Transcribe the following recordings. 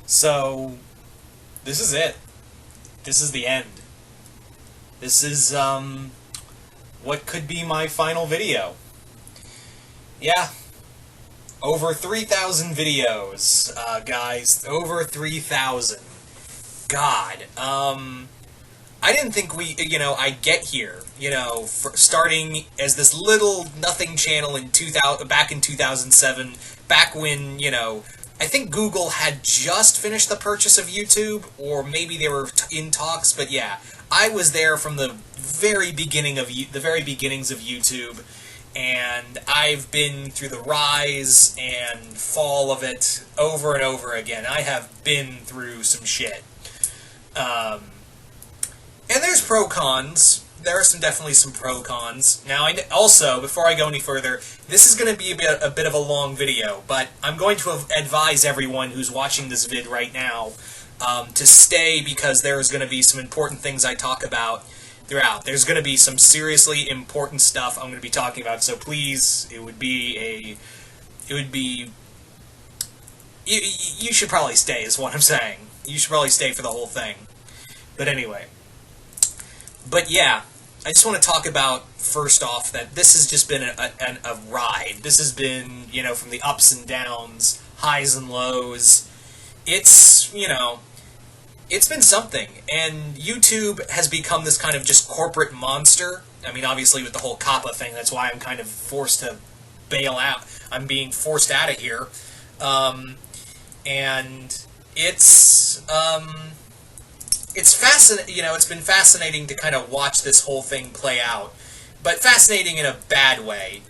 So, this is it. This is the end. This is, what could be my final video. Yeah. Over 3,000 videos, guys. Over 3,000. God. I didn't think I'd get here, starting as this little nothing channel back in 2007, back when, I think Google had just finished the purchase of YouTube, or maybe they were in talks, but yeah, I was there from the very beginning of the very beginnings of YouTube, and I've been through the rise and fall of it over and over again. I have been through some shit. And there's pro-cons. There are definitely some pro-cons. Now, also, before I go any further, this is going to be a bit of a long video, but I'm going to advise everyone who's watching this vid right now to stay, because there's going to be some important things I talk about throughout. There's going to be some seriously important stuff I'm going to be talking about, so please, you should probably stay, is what I'm saying. You should probably stay for the whole thing. But anyway. But yeah, I just want to talk about, first off, that this has just been a ride. This has been, from the ups and downs, highs and lows. It's been something. And YouTube has become this kind of just corporate monster. I mean, obviously with the whole COPPA thing, that's why I'm kind of forced to bail out. I'm being forced out of here. And it's fascinating, it's been fascinating to kind of watch this whole thing play out, but fascinating in a bad way.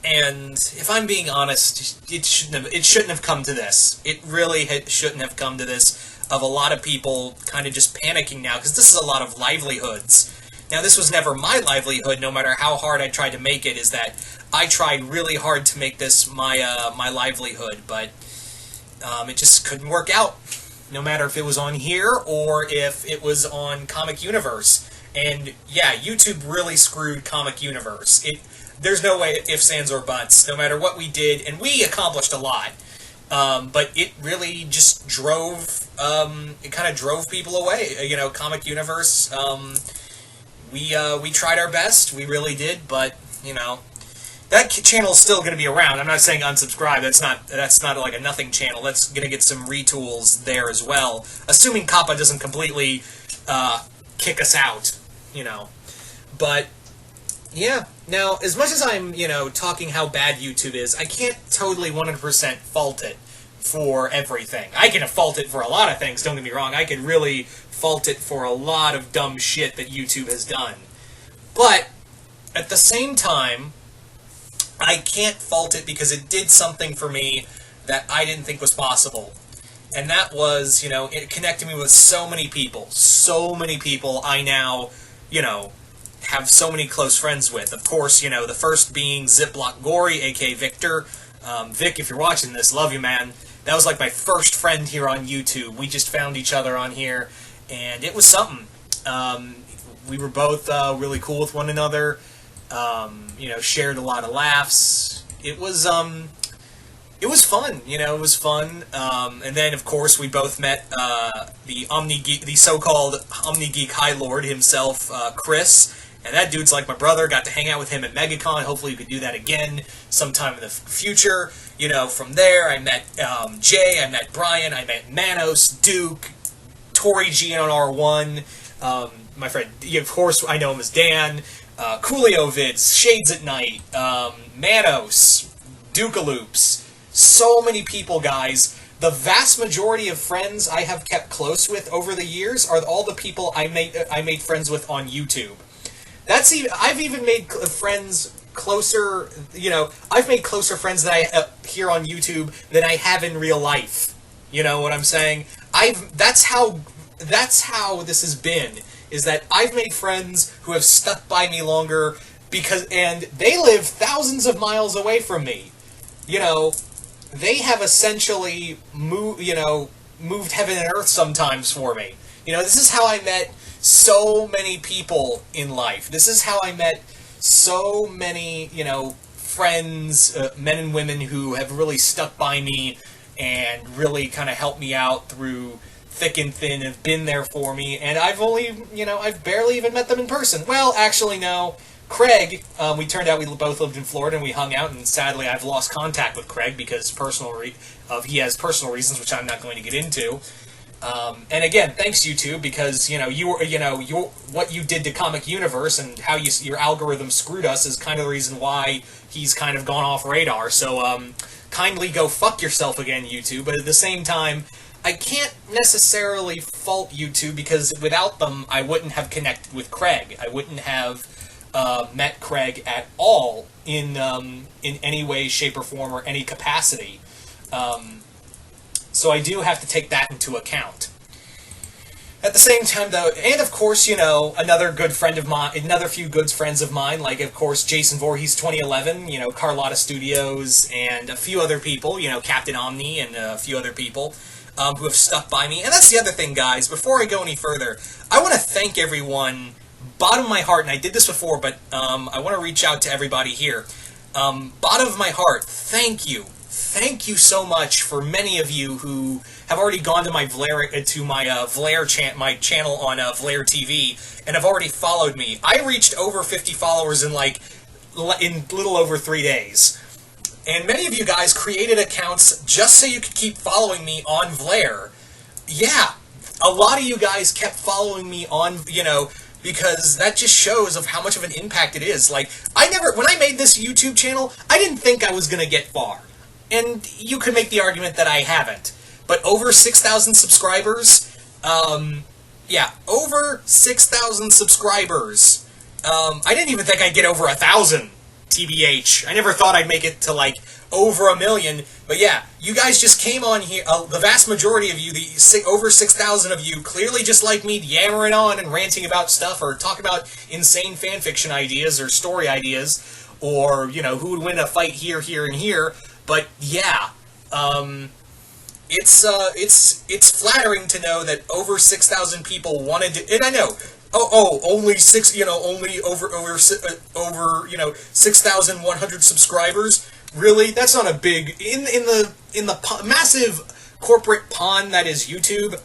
And if I'm being honest, it shouldn't have come to this. It really shouldn't have come to this, of a lot of people kind of just panicking now, because this is a lot of livelihoods. Now, this was never my livelihood, no matter how hard I tried to make it, is that I tried really hard to make this my livelihood, but it just couldn't work out. No matter if it was on here or if it was on Comic Universe. And yeah, YouTube really screwed Comic Universe. There's no way ifs, ands, or buts. No matter what we did, and we accomplished a lot, but it really just it kind of drove people away. Comic Universe, we tried our best, we really did, but, that channel's still going to be around. I'm not saying unsubscribe. That's not like a nothing channel. That's going to get some retools there as well, assuming COPPA doesn't completely kick us out, But yeah. Now, as much as I'm, talking how bad YouTube is, I can't totally 100% fault it for everything. I can fault it for a lot of things. Don't get me wrong. I could really fault it for a lot of dumb shit that YouTube has done. But at the same time, I can't fault it because it did something for me that I didn't think was possible. And that was, it connected me with so many people. So many people I now, have so many close friends with. Of course, the first being Ziploc Gory, a.k.a. Victor. Vic, if you're watching this, love you, man. That was like my first friend here on YouTube. We just found each other on here, and it was something. We were both really cool with one another. Shared a lot of laughs. It was fun, it was fun. And then, of course, we both met the so-called Omni-Geek High Lord himself, Chris, and that dude's like my brother. Got to hang out with him at MegaCon. Hopefully we could do that again sometime in the future. From there, I met Jay, I met Brian, I met Manos, Duke, Tori G on R1, my friend, of course, I know him as Dan, Coolio Vids, Shades at Night, Manos, Dukaloops, so many people, guys. The vast majority of friends I have kept close with over the years are all the people I made friends with on YouTube. I've even made friends closer, I've made closer friends that I here on YouTube than I have in real life. You know what I'm saying? That's how this has been, is that I've made friends who have stuck by me longer and they live thousands of miles away from me. They have essentially moved heaven and earth sometimes for me. This is how I met so many people in life. This is how I met so many, friends, men and women who have really stuck by me and really kind of helped me out through thick and thin, have been there for me, and I've barely even met them in person. Well, actually, no. Craig, we turned out we both lived in Florida and we hung out, and sadly I've lost contact with Craig because he has personal reasons, which I'm not going to get into. And again, thanks YouTube, because what you did to Comic Universe and how your algorithm screwed us is kind of the reason why he's kind of gone off radar. So kindly go fuck yourself again, YouTube. But at the same time, I can't necessarily fault YouTube, because without them, I wouldn't have connected with Craig. I wouldn't have met Craig at all in any way, shape, or form, or any capacity. So I do have to take that into account. At the same time, though, and of course, another good friend of mine, another few good friends of mine, like, of course, Jason Voorhees 2011, Carlotta Studios, and a few other people, Captain Omni, and a few other people, who have stuck by me. And that's the other thing, guys. Before I go any further, I want to thank everyone, bottom of my heart, and I did this before, but I want to reach out to everybody here. Bottom of my heart, thank you. Thank you so much for many of you who have already gone to my my channel on Vlare TV and have already followed me. I reached over 50 followers in little over 3 days. And many of you guys created accounts just so you could keep following me on Vlare. Yeah, a lot of you guys kept following me on, because that just shows of how much of an impact it is. Like, when I made this YouTube channel, I didn't think I was going to get far. And you could make the argument that I haven't. But over 6,000 subscribers, over 6,000 subscribers. I didn't even think I'd get over 1,000, TBH. I never thought I'd make it to, over 1 million. But yeah, you guys just came on here, the vast majority of you, over 6,000 of you, clearly just like me, yammering on and ranting about stuff, or talking about insane fanfiction ideas, or story ideas, or, who would win a fight here, here, and here. But yeah, it's flattering to know that over 6,000 people wanted to, and I know, only 6,100 subscribers. Really, that's not a big in the massive corporate pond that is YouTube.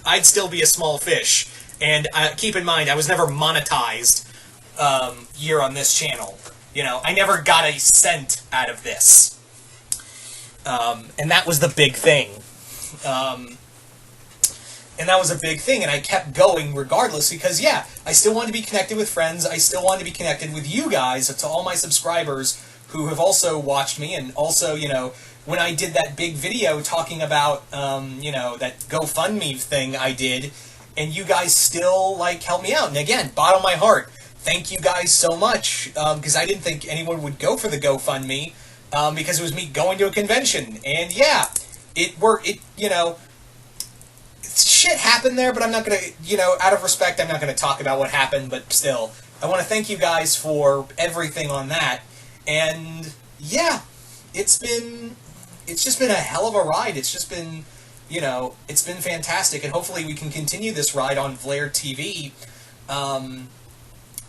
I'd still be a small fish, and keep in mind, I was never monetized here on this channel. I never got a cent out of this. And that was the big thing. And I kept going regardless, because, yeah, I still wanted to be connected with friends. I still wanted to be connected with you guys, to all my subscribers who have also watched me, and also, when I did that big video talking about, that GoFundMe thing I did, and you guys still, helped me out. And again, bottom of my heart, thank you guys so much, because I didn't think anyone would go for the GoFundMe. Because it was me going to a convention, and yeah, it worked, shit happened there, but I'm not gonna, out of respect, I'm not gonna talk about what happened, but still, I want to thank you guys for everything on that, and yeah, it's just been a hell of a ride. It's just been, it's been fantastic, and hopefully we can continue this ride on Vlare TV.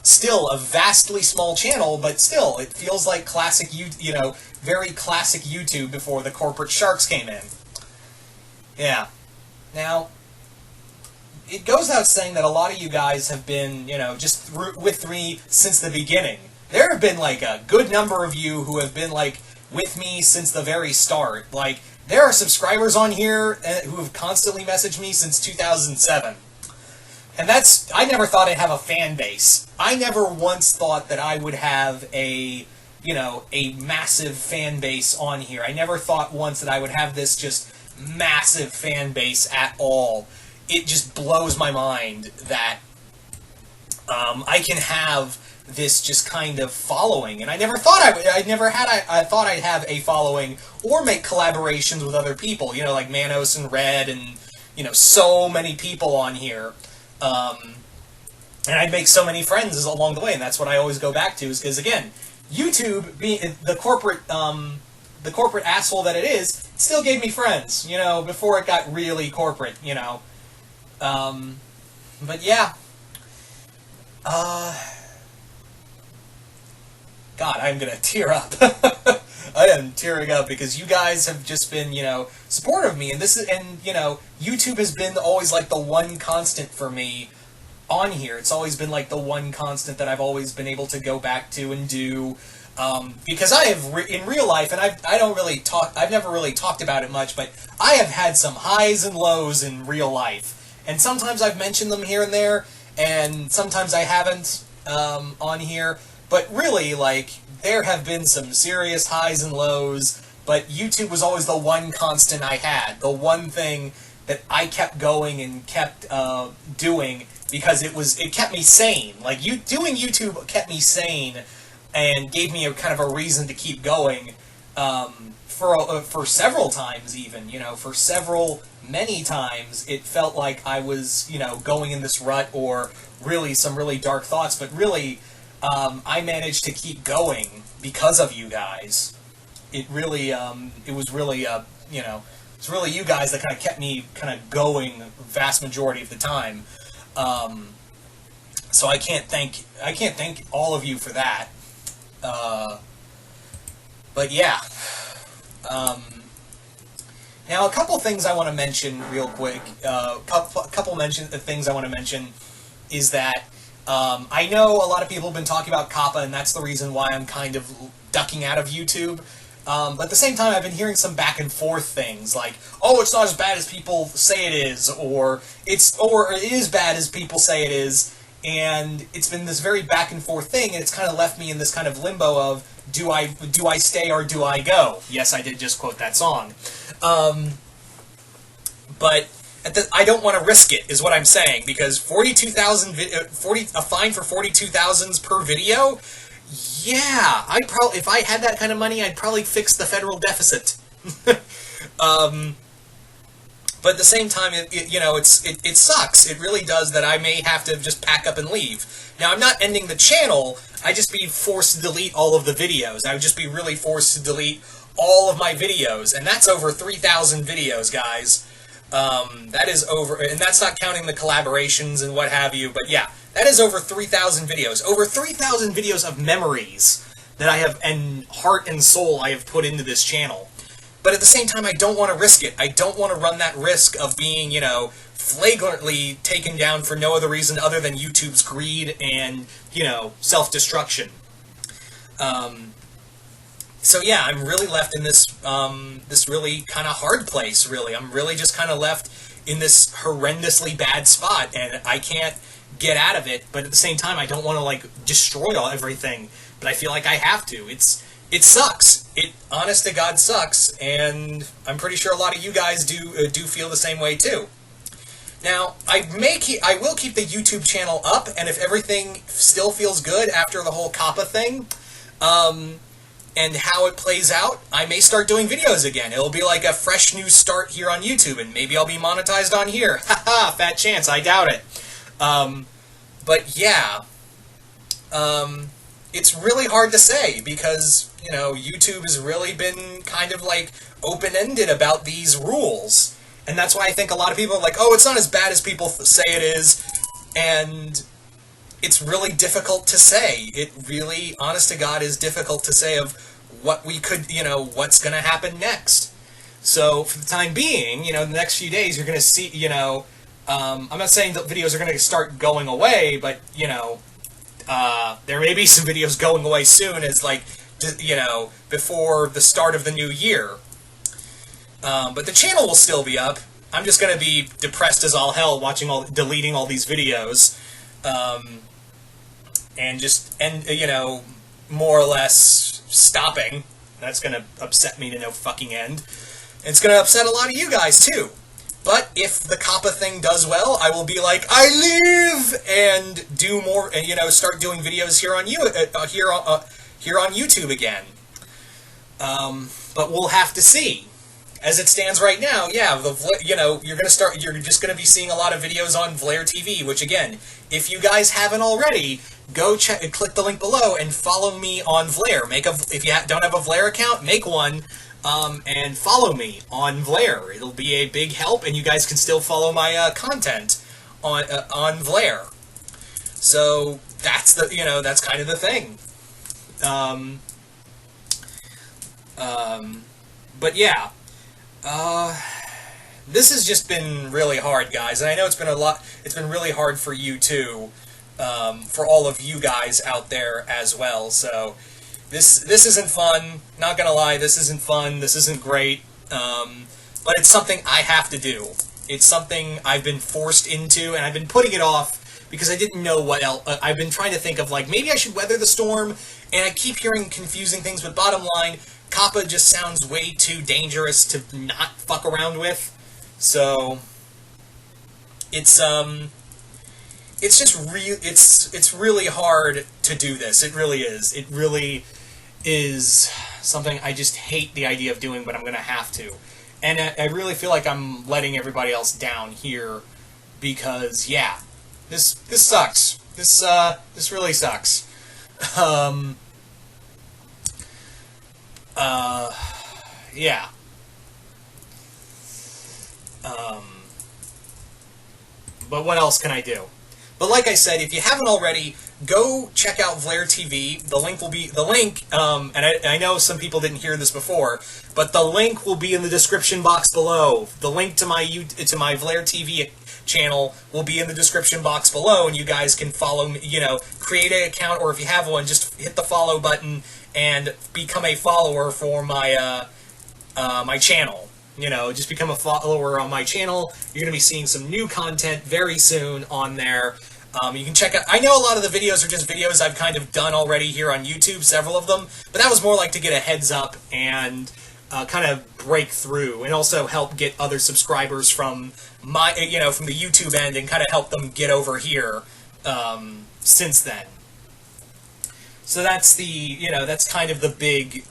Still a vastly small channel, but still, it feels like classic, very classic YouTube before the corporate sharks came in. Yeah. Now, it goes without saying that a lot of you guys have been, just with me since the beginning. There have been, a good number of you who have been, with me since the very start. There are subscribers on here who have constantly messaged me since 2007. And I never thought I'd have a fan base. I never once thought that I would have a massive fan base on here. I never thought once that I would have this just massive fan base at all. It just blows my mind that I can have this just kind of following. And I never thought I thought I'd have a following or make collaborations with other people, like Manos and Red and, so many people on here. And I'd make so many friends along the way, and that's what I always go back to, is because, again, YouTube, being the corporate asshole that it is, still gave me friends, before it got really corporate, But yeah. God, I'm gonna tear up. I am tearing up because you guys have just been, supportive of me, and YouTube has been always like the one constant for me on here. It's always been like the one constant that I've always been able to go back to and do. Because I have, in real life, and I've never really talked about it much, but I have had some highs and lows in real life. And sometimes I've mentioned them here and there, and sometimes I haven't, on here. But really, there have been some serious highs and lows, but YouTube was always the one constant I had. The one thing that I kept going and kept, doing, because it kept me sane. Doing YouTube kept me sane, and gave me a kind of a reason to keep going, for several times even, for many times, it felt like I was, going in this rut, or really some really dark thoughts, but really, I managed to keep going because of you guys. It really, it was really, it's really you guys that kind of kept me kind of going the vast majority of the time. So I can't thank all of you for that. But yeah. Now, a couple things I want to mention real quick. Couple things I want to mention is that I know a lot of people have been talking about Kappa, and that's the reason why I'm kind of ducking out of YouTube. But at the same time, I've been hearing some back and forth things like, "Oh, it's not as bad as people say it is," or it is bad as people say it is. And it's been this very back and forth thing, and it's kind of left me in this kind of limbo of, do I stay or do I go? Yes, I did just quote that song. But I don't want to risk it, is what I'm saying, because 42,000 a fine for 42,000 per video. Yeah, if I had that kind of money, I'd probably fix the federal deficit. But at the same time, it sucks. It really does that I may have to just pack up and leave. Now, I'm not ending the channel. I'd just be forced to delete all of the videos. I would just be really forced to delete all of my videos. And that's over 3,000 videos, guys. That is over, and that's not counting the collaborations and what have you. But yeah, that is over 3,000 videos. Over 3,000 videos of memories that I have, and heart and soul I have put into this channel. But at the same time, I don't want to risk it. I don't want to run that risk of being, flagrantly taken down for no other reason other than YouTube's greed and, self-destruction. So yeah, I'm really left in this, this really kind of hard place, really. I'm really just kind of left in this horrendously bad spot, and I can't get out of it, but at the same time, I don't want to, destroy everything, but I feel like I have to. It sucks. It, honest to God, sucks, and I'm pretty sure a lot of you guys do feel the same way too. Now, I will keep the YouTube channel up, and if everything still feels good after the whole Kappa thing, and how it plays out, I may start doing videos again. It'll be like a fresh new start here on YouTube, and maybe I'll be monetized on here. Haha, fat chance, I doubt it. But yeah, it's really hard to say, because, YouTube has really been kind of open-ended about these rules. And that's why I think a lot of people are like, oh, it's not as bad as people say it is. And it's really difficult to say. It really, honest to God, is difficult to say of what we could, what's going to happen next. So for the time being, the next few days, you're going to see, I'm not saying that videos are going to start going away, but, there may be some videos going away soon as, before the start of the new year. But the channel will still be up. I'm just going to be depressed as all hell deleting all these videos. And more or less stopping. That's going to upset me to no fucking end. It's going to upset a lot of you guys, too. But if the Kappa thing does well, I will be like, I live! And do more, and, start doing videos here on here on YouTube again. But we'll have to see. As it stands right now, yeah, you're just gonna be seeing a lot of videos on Vlare TV, which again, if you guys haven't already, go check and click the link below and follow me on Vlare. If you don't have a Vlare account, make one, and follow me on Vlare. It'll be a big help, and you guys can still follow my content on Vlare. So that's that's kind of the thing. But yeah, this has just been really hard, guys, and I know it's been really hard for you too, for all of you guys out there as well. So this isn't fun. Not gonna lie, this isn't fun. This isn't great. But it's something I have to do. It's something I've been forced into, and I've been putting it off because I didn't know what else. I've been trying to think of, like, maybe I should weather the storm, and I keep hearing confusing things, but bottom line, Kappa just sounds way too dangerous to not fuck around with. So it's just it's really hard to do this. It really is. It really is something I just hate the idea of doing, but I'm gonna have to. And I really feel like I'm letting everybody else down here because, yeah, this sucks. This really sucks. Yeah. But what else can I do? But like I said, if you haven't already, go check out Vlare TV. The link will be and I know some people didn't hear this before, but the link will be in the description box below. The link to my Vlare TV channel will be in the description box below, and you guys can follow me. Create an account, or if you have one, just hit the follow button and become a follower for my my channel. Just become a follower on my channel. You're going to be seeing some new content very soon on there. You can check out... I know a lot of the videos are just videos I've kind of done already here on YouTube, several of them, but that was more like to get a heads up and kind of break through, and also help get other subscribers from my, from the YouTube end, and kind of help them get over here since then. So that's that's kind of the big...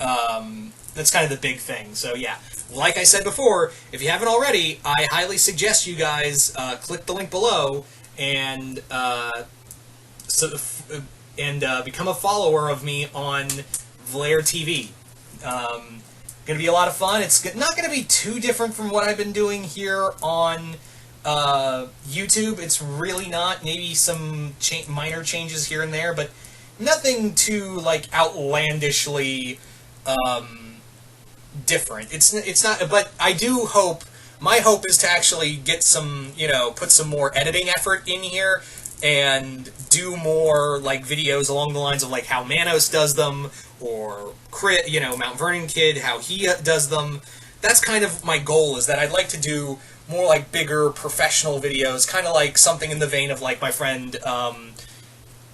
that's kind of the big thing. So yeah, like I said before, if you haven't already, I highly suggest you guys click the link below and become a follower of me on Vlare TV. Going to be a lot of fun. It's not going to be too different from what I've been doing here on YouTube. It's really not. Maybe some minor changes here and there, but nothing too like outlandishly different. It's not. But I do hope. My hope is to actually get some, put some more editing effort in here and do more, like, videos along the lines of, like, how Manos does them, or Crit, Mount Vernon Kid, how he does them. That's kind of my goal, is that I'd like to do more, like, bigger professional videos, kind of like something in the vein of, like, my friend,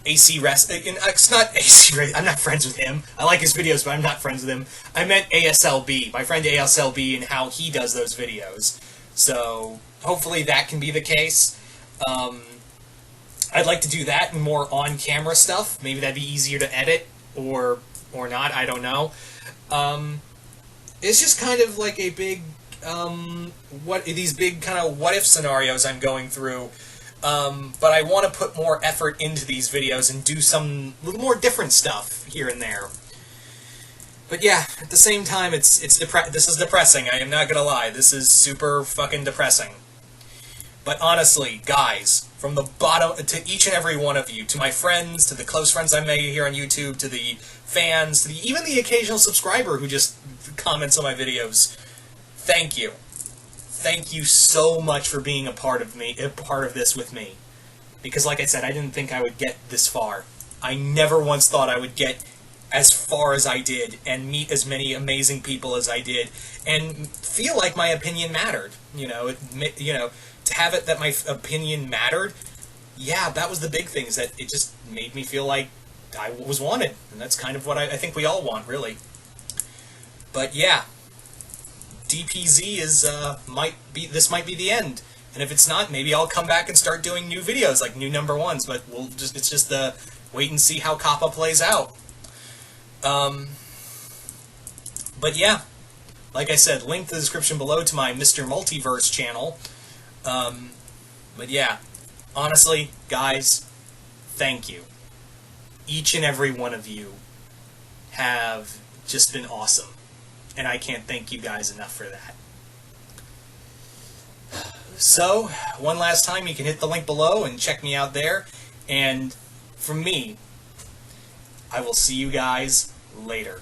AC Rest. It's not AC Rest. I'm not friends with him. I like his videos, but I'm not friends with him. I meant ASLB. My friend ASLB, and how he does those videos. So hopefully that can be the case. I'd like to do that and more on-camera stuff. Maybe that'd be easier to edit, or not. I don't know. It's just kind of like a big these big kind of what-if scenarios I'm going through. But I want to put more effort into these videos and do some little more different stuff here and there. But yeah, at the same time, this is depressing. I am not gonna lie. This is super fucking depressing. But honestly, guys, from the bottom to each and every one of you, to my friends, to the close friends I made here on YouTube, to the fans, to even the occasional subscriber who just comments on my videos, thank you. Thank you so much for being a part of this with me. Because like I said, I didn't think I would get this far. I never once thought I would get as far as I did, and meet as many amazing people as I did, and feel like my opinion mattered. To have it that my opinion mattered, yeah, that was the big thing, is that it just made me feel like I was wanted. And that's kind of what I think we all want, really. But yeah. DPZ this might be the end, and if it's not, maybe I'll come back and start doing new videos, like new number ones. But it's just wait and see how Kappa plays out. But yeah, like I said, link in the description below to my Mr. Multiverse channel. But yeah, honestly, guys, thank you. Each and every one of you have just been awesome. And I can't thank you guys enough for that. So, one last time, you can hit the link below and check me out there. And from me, I will see you guys later.